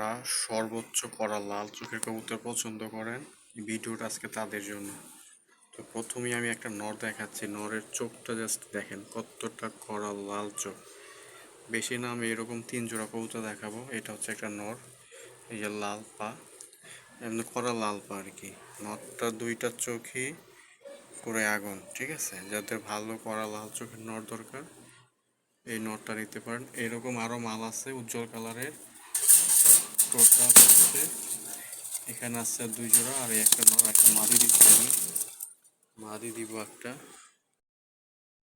যারা সর্বোচ্চ করা লাল চোখের কবুতর পছন্দ করেন, ভিডিওটা আজকে তাদের জন্য। তো প্রথমেই আমি একটা নর দেখাচ্ছি। নরের চোখটা জাস্ট দেখেন কতটা করা লাল চোখ। বেশি না, আমি এরকম 3 জোড়া কবুতর দেখাবো। এটা হচ্ছে একটা নর, এই যে লাল পা, এমনি করা লাল পা আর কি। নরটা দুইটা চোখই পুরো আগুন, ঠিক আছে। যাদের ভালো করা লাল চোখের নর দরকার, এই নরটা নিতে পারেন। এরকম আরও মাল আছে উজ্জ্বল কালারের। টোটাল হচ্ছে এখানে আছে 2 জোড়া, আর একটা নর, একটা মাদি দিচ্ছি আমি। মাদি দিব একটা।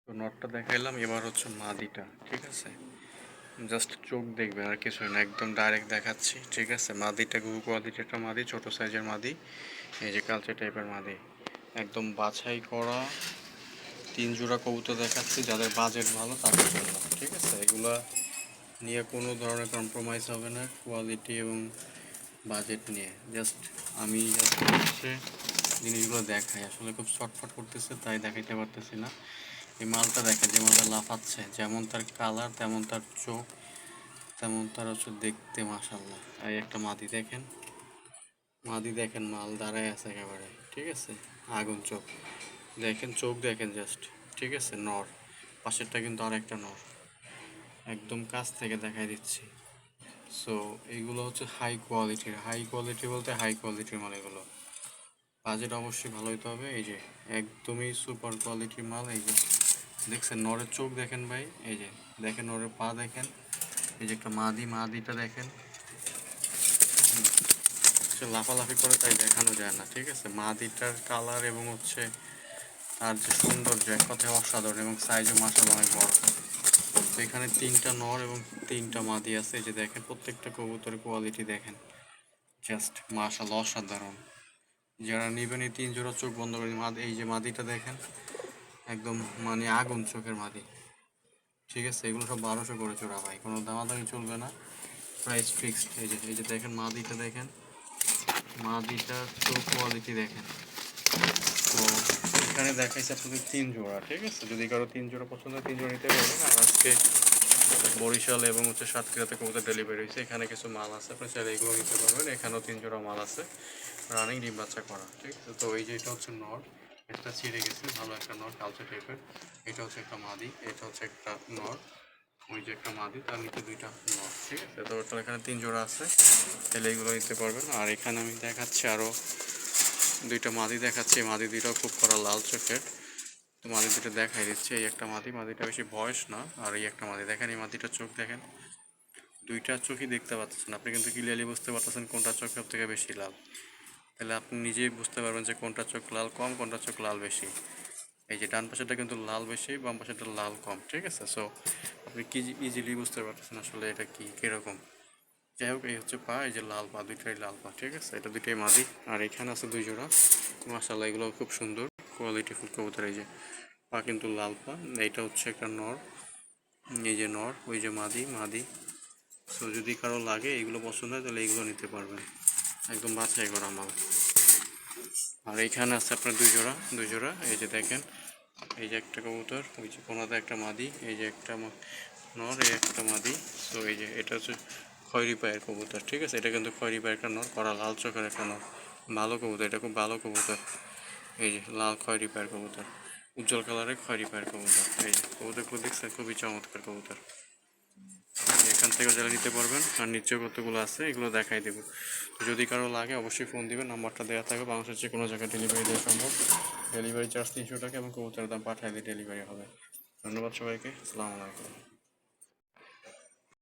তো নটটা দেখাইলাম, এবার হচ্ছে মাদিটা, ঠিক আছে। জাস্ট চোখ দেখবেন, আর কিছু না, একদম ডাইরেক্ট দেখাচ্ছি, ঠিক আছে। মাদিটা গু কোয়ালিটির একটা মাদি, ছোট সাইজের মাদি, এই যে কালচে টাইপের মাদি। একদম বাছাই করা 3 জোড়া কবুতর দেখাচ্ছি যাদের বাজেট ভালো তাদের জন্য, ঠিক আছে। এগুলা নিয়ে কোনো ধরনের কম্প্রোমাইজ হবে না কোয়ালিটি এবং বাজেট নিয়ে। জাস্ট আমি হচ্ছে জিনিসগুলো দেখাই, আসলে খুব শর্টফট করতেছে তাই দেখাইতে পারতেছি না। এই মালটা দেখেন, যে মালটা লাফাচ্ছে, যেমন তার কালার তেমন তার চোখ, তেমন তার হচ্ছে দেখতে, মাশাল্লাহ। এই একটা মাদি দেখেন, মাদি দেখেন, মাল দাঁড়ায় আছে একেবারে, ঠিক আছে। আগুন চোখ দেখেন, চোখ দেখেন জাস্ট, ঠিক আছে। নর পাশেরটা কিন্তু আর একটা নর, একদম কাছ থেকে দেখাই দিচ্ছি। সো এইগুলো হচ্ছে হাই কোয়ালিটির, হাই কোয়ালিটি বলতে হাই কোয়ালিটির মাল এগুলো। বাজেট অবশ্যই ভালো হইতে হবে। এই যে একদমই সুপার কোয়ালিটির মাল। এই যে দেখছেন নরের চোখ দেখেন ভাই, এই যে দেখেন নরের পা দেখেন, এই যে একটা মাদিটা দেখেন, সে লাফালাফি করে তাই দেখানো যায় না, ঠিক আছে। মাদিটার কালার এবং হচ্ছে তার যে সৌন্দর্য, এক কথায় অসাধারণ, এবং সাইজও মাশাআল্লাহ অনেক বড়। তো এখানে 3টা নর এবং 3টা মাদি আছে। এই যে দেখেন প্রত্যেকটা কবুতরের কোয়ালিটি দেখেন, জাস্ট মাশাআল্লাহ অসাধারণ। যারা নেবেন এই 3 জোড়া চোখ বন্ধ করে মাদি, এই যে মাদিটা দেখেন, একদম মানে আগুন চোখের মাদি, ঠিক আছে। এগুলো সব 1200 করে জোড়া ভাই, কোনো দামাদামি চলবে না, প্রাইস ফিক্সড। এই যে দেখেন মাদিটা দেখেন, মাদিটার চোখ কোয়ালিটি দেখেন। তো এখানে দেখাইছে আপনাদের 3 জোড়া, ঠিক আছে। যদি কারো 3 জোড়া পছন্দ হয় 3 জোড়া নিতে পারবেন। আর আজকে বরিশাল এবং হচ্ছে সাতক্ষীরাতে কবুতর ডেলিভারি হয়েছে, এখানে কিছু মাল আছে, আপনি চাইলে এগুলো নিতে পারবেন। এখানেও 3 জোড়া মাল আছে, রানিং ডিম বাচ্চা করা, ঠিক আছে। তো এই যে এটা হচ্ছে নর, এটা ছিঁড়ে গেছে, ভালো একটা নর কালচে টাইপের। এটা হচ্ছে একটা মাদি, এটা হচ্ছে একটা নর, ওই যে একটা মাদি, তার নিচে 2টা নর, ঠিক আছে। তো ওটা এখানে 3 জোড়া আছে, তাহলে এইগুলো নিতে পারবেন। আর এখানে আমি দেখাচ্ছি আরও 2টা মাদি দেখাচ্ছি। মাদি 2টাও খুব করা লাল চোখের। তো মাদি 2টা দেখাই দিচ্ছে। এই একটা মাদি, মাদিটা বেশি বয়স না। আর এই একটা মাদি দেখেন, এই মাদিটার চোখ দেখেন, 2টা চোখই দেখতে পাচ্ছেন আপনি, কিন্তু ক্লিয়ারলি বুঝতে পারতেছেন কোনটা চোখ সব থেকে বেশি লাল। তাহলে আপনি নিজেই বুঝতে পারবেন যে কোনটা চোখ লাল কম, কোনটা চোখ লাল বেশি। এই যে ডান পাশেটা কিন্তু লাল বেশি, বাম পাশেটা লাল কম, ঠিক আছে। সো আপনি কি ইজিলি বুঝতে পারতেছেন আসলে এটা কি কীরকম। যাই হোক, এই হচ্ছে পা, এই যে লাল পা, 2টাই লাল পা, ঠিক আছে। এটা 2টাই মাদি। আর এখানে আছে 2 জোড়া, মাশাআল্লাহ এগুলো খুব সুন্দর কোয়ালিটিফুল কবুতর। এই যে পা কিন্তু লাল পা। এইটা হচ্ছে একটা নর, এই যে নর, ওই যে মাদি। সো যদি কারো লাগে এইগুলো পছন্দ হয় তাহলে এইগুলো নিতে পারবেন, একদম বাছাই করা মাল। আর এইখানে আছে আপনার 2 জোড়া। এই যে দেখেন, এই যে একটা কবুতর, ওই যে কোনাতে একটা মাদি, এই যে একটা নর, এই একটা মাদি। সো এই যে এটা হচ্ছে খয়েরি পায়ের কবুতর, ঠিক আছে। এটা কিন্তু খয়েরি পায়ের একটা নর, করা লাল চোখের একটা নর, ভালো কবুতর, এটা খুব ভালো কবুতর। এই যে লাল খয়েরি পায়ের কবুতর, উজ্জ্বল কালারের খয়েরি পায়ের কবুতর। এই যে কবুতরগুলো দেখছেন, খুবই চমৎকার কবুতর। এখান থেকে যারা নিতে পারবেন। আর নিচে কতগুলো আছে এগুলো দেখাই দেবো। যদি কারো লাগে অবশ্যই ফোন দিবেন, নাম্বারটা দেওয়া থাকবে। বাংলাদেশের যে কোনো জায়গায় ডেলিভারি দেওয়া সম্ভব। ডেলিভারি চার্জ 300 টাকা এবং কবুতরের দাম পাঠাইলে ডেলিভারি হবে। ধন্যবাদ সবাইকে, আসসালামু আলাইকুম।